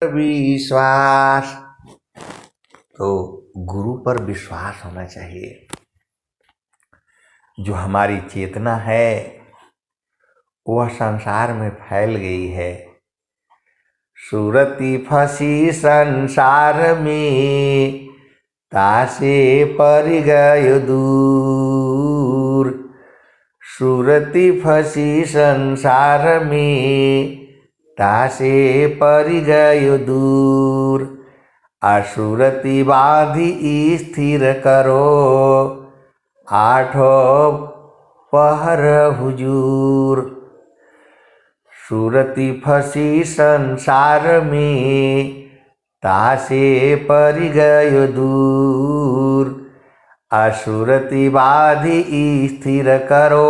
विश्वास। तो गुरु पर विश्वास होना चाहिए। जो हमारी चेतना है वह संसार में फैल गई है। सुरती फंसी संसार में, तासे परि गयो दूर। सुरती फंसी संसार में, तासे परि गयो दूर। असुरति बांधी स्थिर करो, आठों पहर हुजूर। सुरति फंसी संसार में, तासे परि गयो दूर। असुरति बांधी स्थिर करो,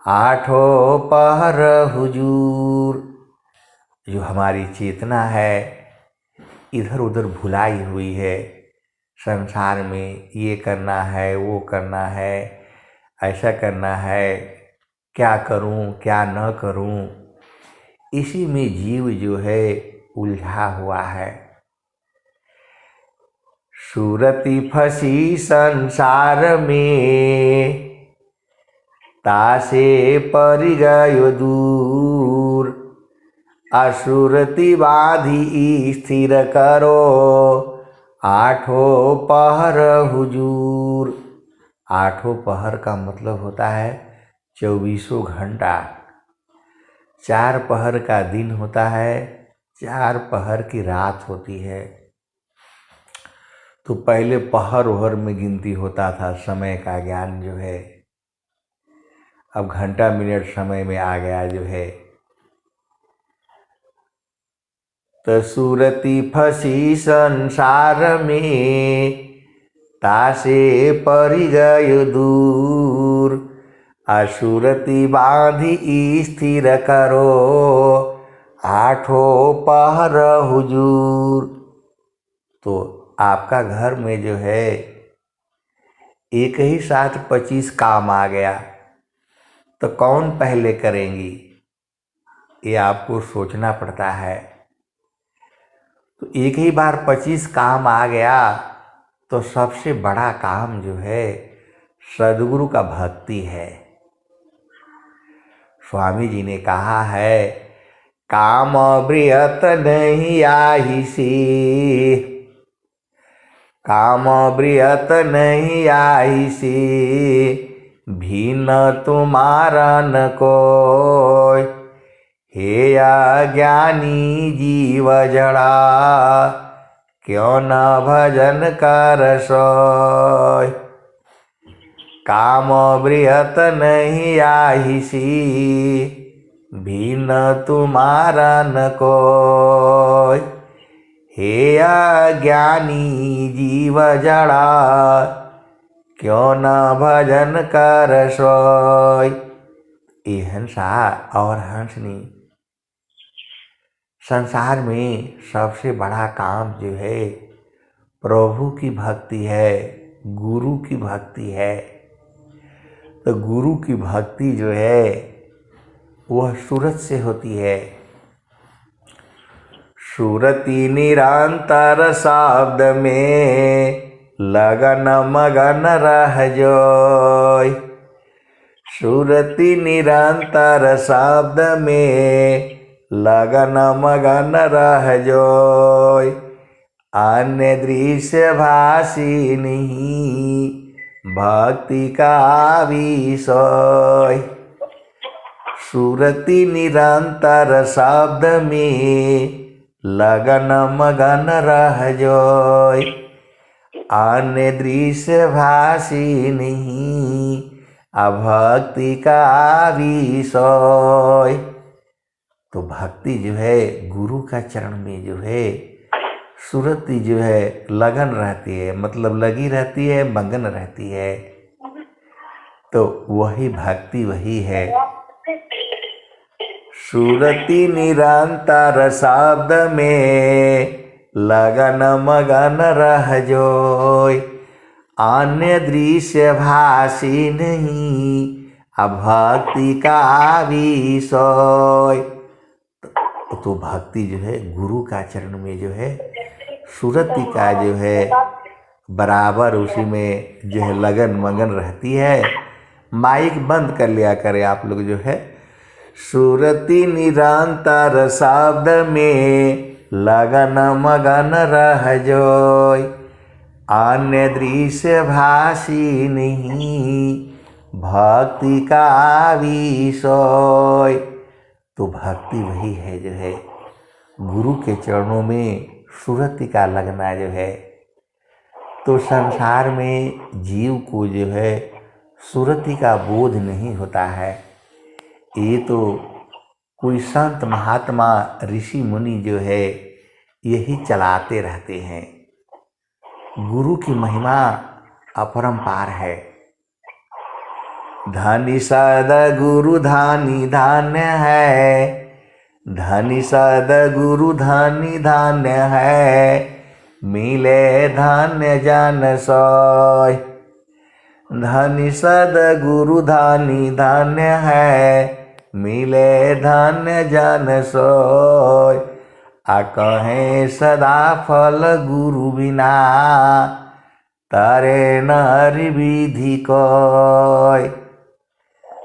आठों पहर हुजूर। जो हमारी चेतना है इधर उधर भुलाई हुई है। संसार में ये करना है, वो करना है, ऐसा करना है, क्या करूं क्या न करूं, इसी में जीव जो है उलझा हुआ है। सुरति फंसी संसार में, तासे परि गयो दूर। असुरति बांधी स्थिर करो, आठों पहर हुजूर। आठों पहर का मतलब होता है 24 घंटा। 4 पहर का दिन होता है, 4 पहर की रात होती है। तो पहले पहर ओहर में गिनती होता था, समय का ज्ञान जो है। अब घंटा मिनट समय में आ गया जो है। तो सुरति फंसी संसार में, तासे परि गयो दूर। असुरति बांधी स्थिर करो, आठों पहर हुजूर। तो आपका घर में जो है एक ही साथ 25 काम आ गया तो कौन पहले करेंगी, ये आपको सोचना पड़ता है। तो एक ही बार 25 काम आ गया तो सबसे बड़ा काम जो है सद्गुरु का भक्ति है। स्वामी जी ने कहा है, काम बृहत नहीं आही सी। काम बृहत नहीं आही सी, भिन्न तुम्हारा न कोय। हे अज्ञानी जीव जड़ा, क्यों न भजन कर सोय। काम बृहत नहीं आही सी, भिन्न तुम्हारा न कोय। हे अज्ञानी जीव जड़ा, क्यों न भजन कर सोय। ये हंसा और हंसनी, संसार में सबसे बड़ा काम जो है प्रभु की भक्ति है, गुरु की भक्ति है। तो गुरु की भक्ति जो है वह सूरत से होती है। सुरति निरंतर शब्द में, लगन मगन रह जोय। सुरति निरंतर शब्द में, लगन मगन रह जोय। अन्य दृश्य भाषी नहीं, भक्ति का विषय। सुरति निरंतर शब्द में, लगन मगन रह जोय। अन्य दृश्य भाषी नहीं, भक्ति का विषय। तो भक्ति जो है गुरु का चरण में जो है सुरति जो है लगन रहती है, मतलब लगी रहती है, मगन रहती है। तो वही भक्ति वही है। सुरति निरंतर शब्द में, लगन मगन रह जोय। अन्य दृश्य भाषी नहीं, भक्ति का विषय। तो भक्ति जो है गुरु का चरण में जो है सुरति का जो है बराबर उसी में जो है लगन मगन रहती है। माइक बंद कर लिया करें आप लोग जो है। सुरति निरंतर शब्द में लगन मगन रह जोय, अन्य दृश्य भाषी नहीं भक्ति का विषय। तो भक्ति वही है जो है गुरु के चरणों में सुरति का लगना जो है। तो संसार में जीव को जो है सुरति का बोध नहीं होता है। ये तो कोई संत महात्मा ऋषि मुनि जो है यही चलाते रहते हैं। गुरु की महिमा अपरंपार है। धनी सद गुरु धानी धान्य है, धनी सद गुरु धानी धान्य है, मिले धान्य जन सोय। धनी सद गुरु धानी धान्य है, मिले धान्य जन सोय। आ कहें सदा फल गुरु बिना, तारे नर विधि कोय।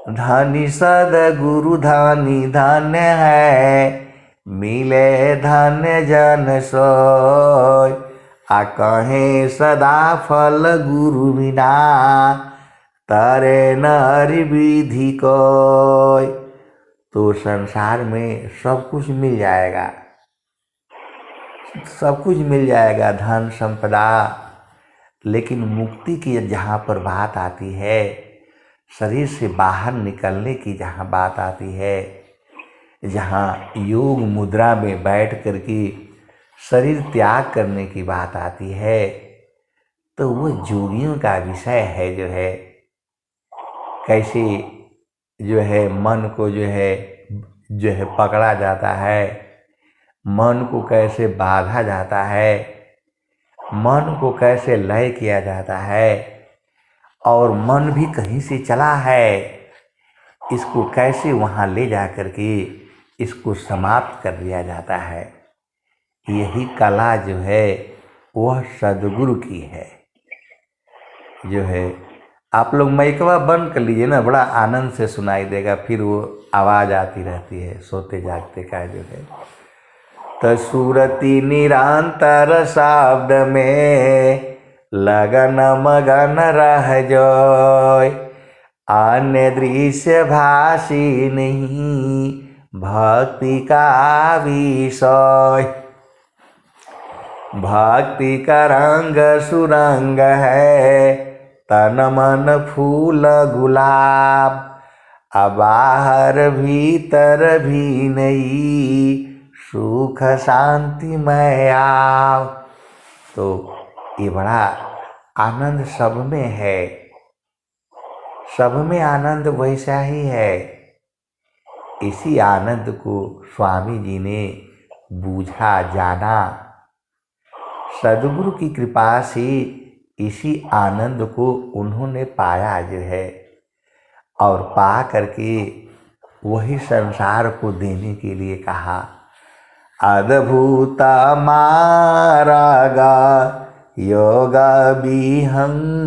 धनी सद गुरु धानी धान्य है, मिले धान्य जन सोय। आ कहें सदा फल गुरु बिना, तारे नर विधि कोय। तो संसार में सब कुछ मिल जाएगा, सब कुछ मिल जाएगा, धन संपदा, लेकिन मुक्ति की जहाँ पर बात आती है, शरीर से बाहर निकलने की जहाँ बात आती है, जहाँ योग मुद्रा में बैठ कर के शरीर त्याग करने की बात आती है, तो वो जोगियों का विषय है जो है। कैसे जो है मन को जो है पकड़ा जाता है, मन को कैसे बांधा जाता है, मन को कैसे लय किया जाता है, और मन भी कहीं से चला है, इसको कैसे वहाँ ले जा कर के इसको समाप्त कर दिया जाता है। यही कला जो है वह सद्गुरु की है जो है। आप लोग माइकवा बंद कर लीजिए ना, बड़ा आनंद से सुनाई देगा, फिर वो आवाज़ आती रहती है सोते जागते का जो है। तो सुरति निरंतर शब्द में लगन मगन रह जोय, अन्य दृश्य भाषी नहीं भक्ति का विषय। भक्ति का रंग सुरंग है, तन मन फूल गुलाब, बाहर भीतर भी नहीं सुख शांति में आओ। तो ये बड़ा आनंद सब में है, सब में आनंद वैसा ही है। इसी आनंद को स्वामी जी ने बूझा जाना, सद्गुरु की कृपा से इसी आनंद को उन्होंने पाया जो है, और पा करके वही संसार को देने के लिए कहा। अद्भुत मार्गा योग विहंगामा,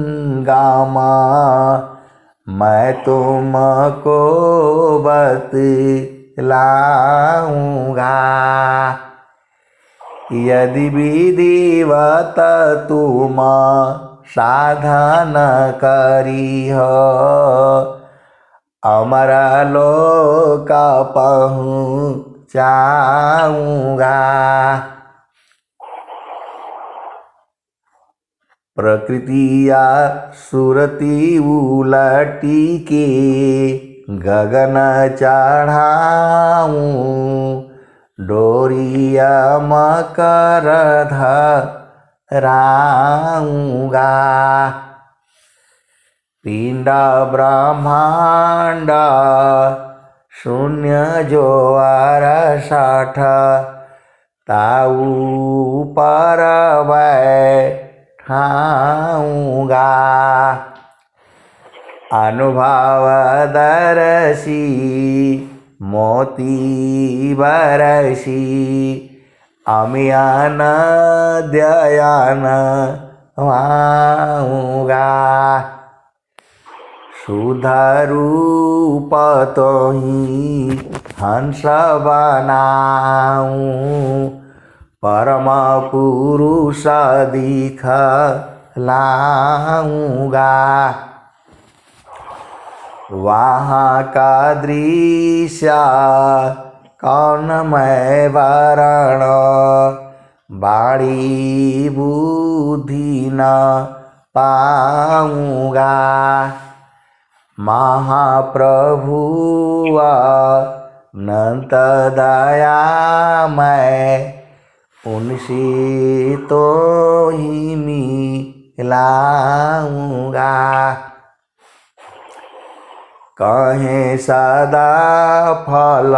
मैं तुमको बतलाऊंगा। यदि विधिवत तुम साधन करी हो, अमर लोक पहुँचाऊंगा। प्रकृतिया सुरति उलटी के गगन चढ़ाऊं, डोरिया मकर धराऊंगा। पिंड ब्रह्मांड शून्य जो 68, ताऊ पर बैठाऊंगा। अनुभव दर्शी मोती बरसी अमियान दयान वाऊंगा। सुधरूप तो ही हंस बनाऊं परम पुरुष दिखलाऊंगा। वहाँ का दृश्य कौन मैं वरण बाड़ी बुद्धि न पाऊंगा। महाप्रभु अनंत दया मैं उनसे तो ही मिलाऊंगा। कहें सदा फल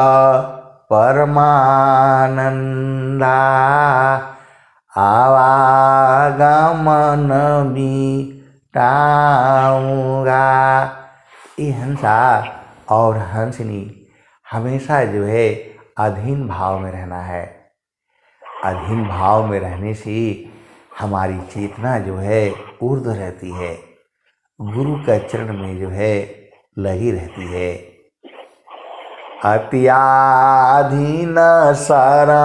परमानंदा आवागमन मिटाऊंगा। ये हंसा और हंसनी हमेशा जो है अधीन भाव में रहना है। अधीन भाव में रहने से हमारी चेतना जो है ऊर्ध्व रहती है, गुरु का चरण में जो है लगी रहती है। अत्याधीन शरणागता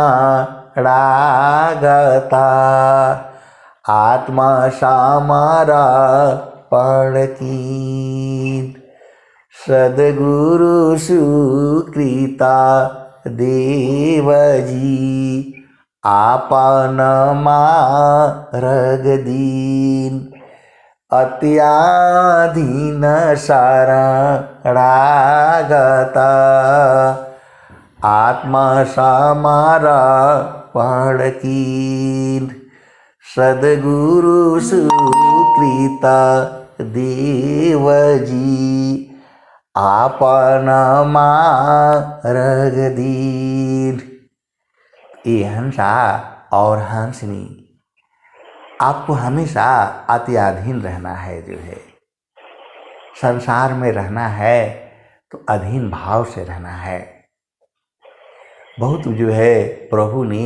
आत्मा समर्पण कीन सद्गुरु सुकृता देव जी आपन मार्ग दीन। अत्याधीन शरणागता आत्मा समर्पण कीन सद्गुरु सुकृता देव जी आपन मार्ग दीन। ये हंसा और हंसनी आपको हमेशा अत्याधीन रहना है। जो है संसार में रहना है तो अधीन भाव से रहना है। बहुत जो है प्रभु ने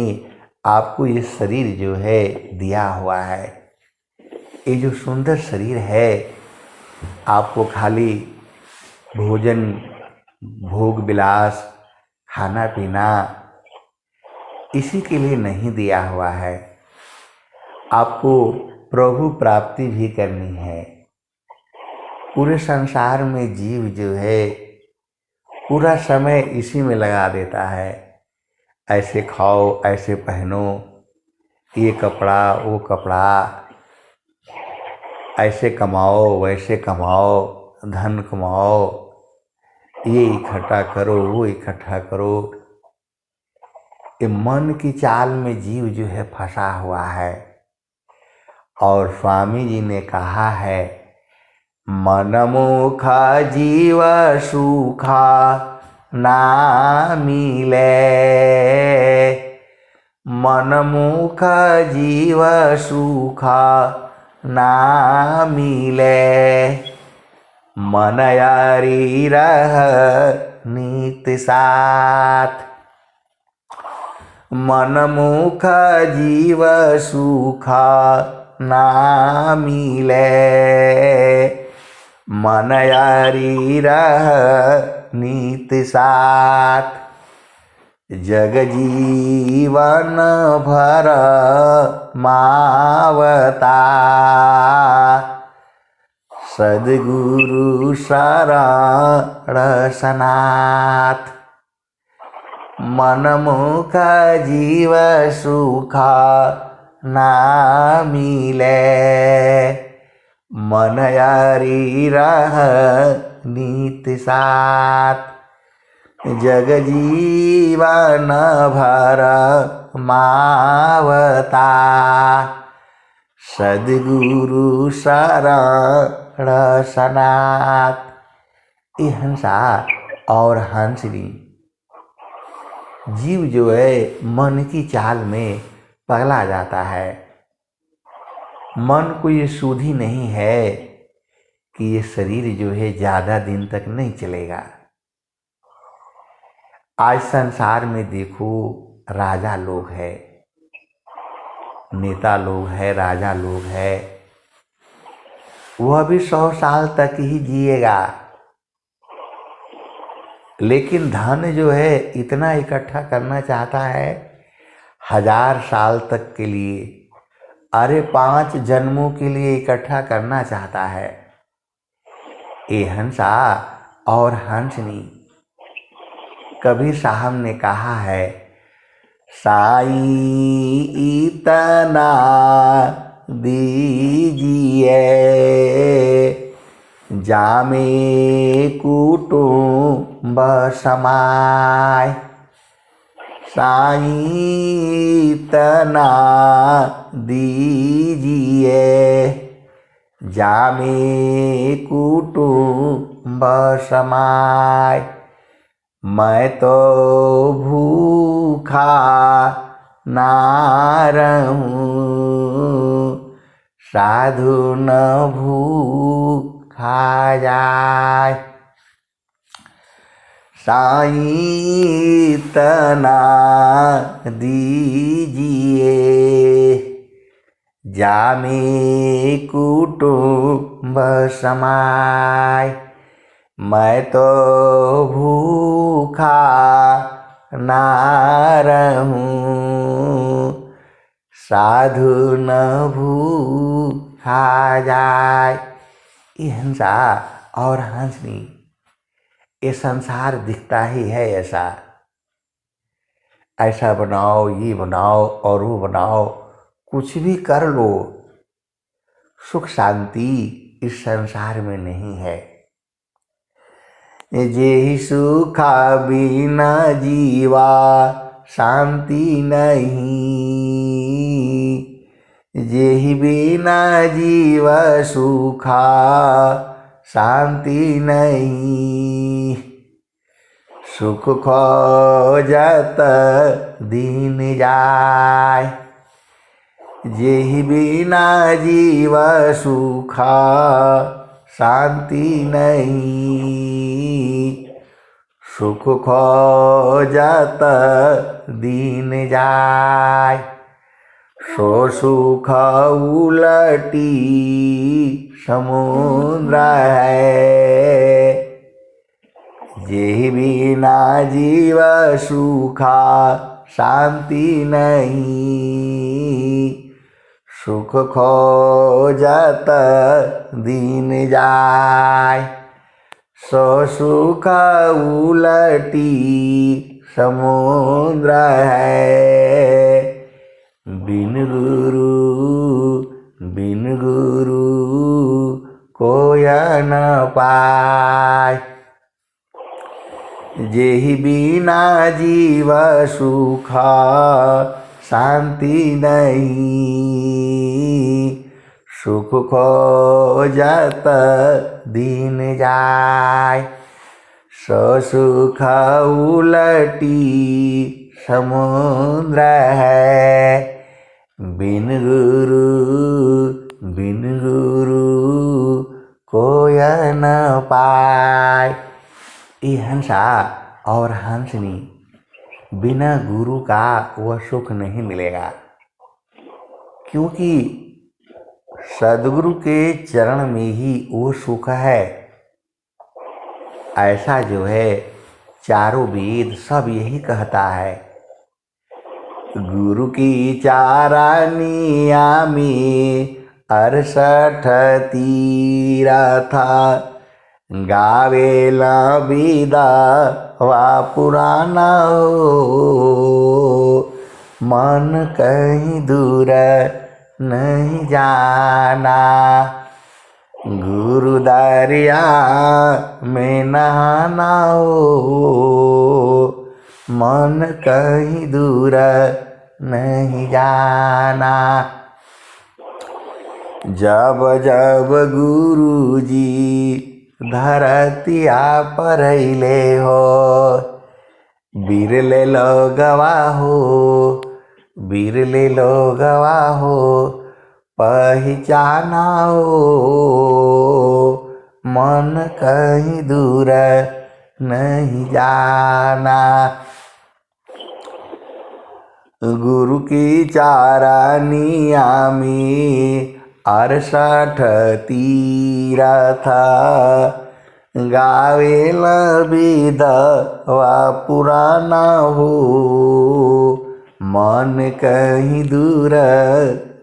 आपको ये शरीर जो है दिया हुआ है। ये जो सुंदर शरीर है आपको खाली भोजन भोग विलास खाना पीना इसी के लिए नहीं दिया हुआ है। आपको प्रभु प्राप्ति भी करनी है। पूरे संसार में जीव जो है पूरा समय इसी में लगा देता है। ऐसे खाओ, ऐसे पहनो, ये कपड़ा वो कपड़ा, ऐसे कमाओ वैसे कमाओ, धन कमाओ, ये इकट्ठा करो वो इकट्ठा करो। ये मन की चाल में जीव जो है फंसा हुआ है। और स्वामी जी ने कहा है मनमुख जीव सुखा ना मिले। मनमुख जीव सुखा ना मिले। मन यारी रह नित साथ। मनमुख जीव सुखा ना मिले। मन यारी रह नित साथ। जग जीवन भर मावता। सद्गुरु शरण सनाथ। मनमुख जीव सुखा ना मिले। मन यारी रह नित साथ। जग जीवन भर मावता। सद्गुरु शरण सनाथ। ये हंसा और हंसनी जीव जो है मन की चाल में पगला जाता है। मन को ये सुधि नहीं है कि ये शरीर जो है ज़्यादा दिन तक नहीं चलेगा। आज संसार में देखो, राजा लोग है, नेता लोग है, राजा लोग है, वह भी 100 साल तक ही जिएगा, लेकिन धन जो है इतना इकट्ठा करना चाहता है 1000 साल तक के लिए, अरे 5 जन्मों के लिए इकट्ठा करना चाहता है। ये हंसा और हंसनी, कबीर साहब ने कहा है, साईं इतना दीजिए जामे कुटुंब समाय, साईं इतना दीजिए जामे कुटुंब समाय, मैं तो भूखा ना रहूं साधु न भूखा जाए, साईं इतना दीजिए जामे कुटुंब समाय, मैं तो भूखा ना रहूं साधु न भूखा जाए। ये हंसा और हंसनी, ये संसार दिखता ही है ऐसा, ऐसा बनाओ, ये बनाओ और वो बनाओ, कुछ भी कर लो, सुख शांति इस संसार में नहीं है। जेहि सुखा बिना जीवा शांति नहीं, जेहि बिना जीव सुखा शांति नहीं, सुख खोजत दिन जाय, जेहि बिना जीव सुखा शांति नहीं, सुख खोजत दिन जाय, सो सुख उलटी समुद्र है, जेहि बिना जीव सुखा शांति नहीं, सुख खोजत दिन जाय, सो सुख उलटी समुद्र है, बिन गुरु कोय न पाय, जेहि बिना जीव सुख शांति नहीं, सुख खोजत दिन जाय, सो सुख उलटी समुद्र है, बिन गुरु कोय न पाय। ये हंसा और हंसनी, बिना गुरु का वह सुख नहीं मिलेगा, क्योंकि सद्गुरु के चरण में ही वो सुख है। ऐसा जो है चारों वेद सब यही कहता है, गुरु की चारानिया में 68 तीरथा, गावेला विदा वा पुराना हो, मन कहीं दूर नहीं जाना, गुरु दरिया में नहाना हो, मन कहीं दूर नहीं जाना। जब जब गुरु जी धरतिया पर अइले हो, बिरले लोगवा हो, बिरले लोगवा हो, पहचाना हो, मन कहीं दूर नहीं जाना। गुरु की चारानिया में 68 तीरथ, गावेल विधवा पुराना हो, मन कहीं दूर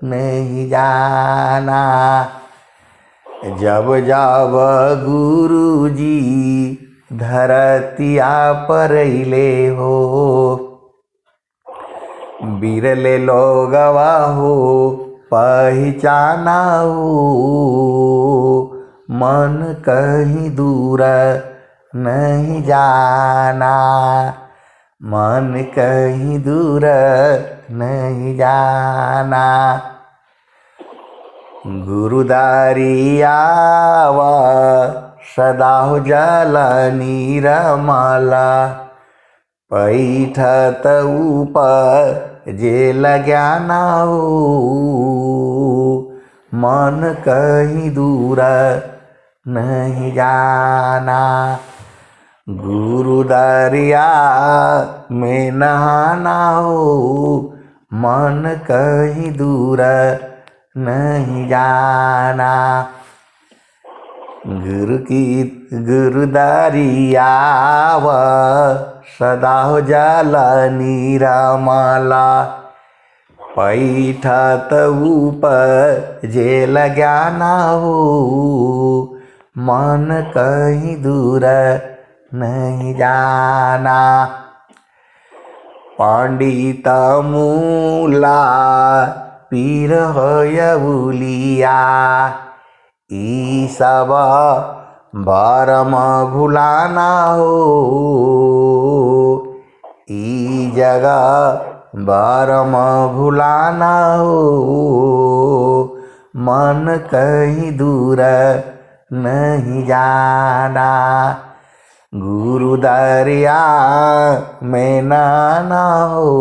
नहीं जाना। जब जब गुरु जी धरतिया पर ले हो, बिरले लोगवा हो पहचाना हो, मन कहीं दूर नहीं जाना, मन कहीं दूर नहीं जाना। गुरुदारियावा सदा हो जल नीरमाला, पैठत ऊपर जेल ज्ञाना हो, मन कहीं दूर नहीं जाना। गुरु दरिया में नहाना हो, मन कहीं दूर नहीं जाना। गुरु दरियाव सदा हो जल नीरमाला, पैठत ऊपर जेल ज्ञाना हो, मन कहीं दूर नहीं जाना। पंडित मूला पीर होयबुलिया, ई सब भरम भुलाना हो, ई जगह भरम भुलाना हो, मन कहीं दूर नहीं जाना। गुरु दरिया में नहाना हो,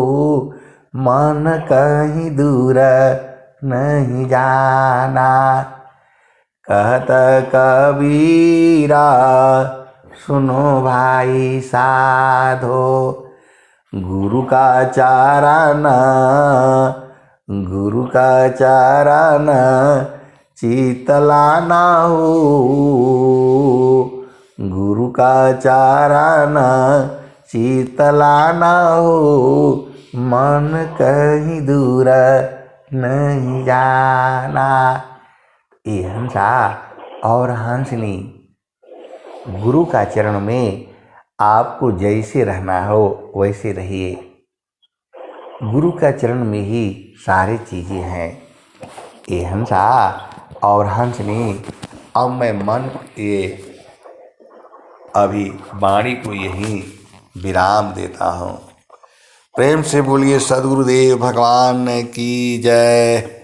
मन कहीं दूर नहीं जाना। कहत कबीरा सुनो भाई साधो, गुरु का चरण, गुरु का चरण चितलाना हो, गुरु का चरण चितलाना हो, मन कहीं दूर नहीं जाना। ये हंसा और हंसनी गुरु का चरण में आपको जैसे रहना हो वैसे रहिए। गुरु का चरण में ही सारी चीज़ें हैं। ये हंसा और हंसनी, अब मैं मन ये अभी वाणी को यहीं विराम देता हूँ। प्रेम से बोलिए सद्गुरुदेव भगवान की जय।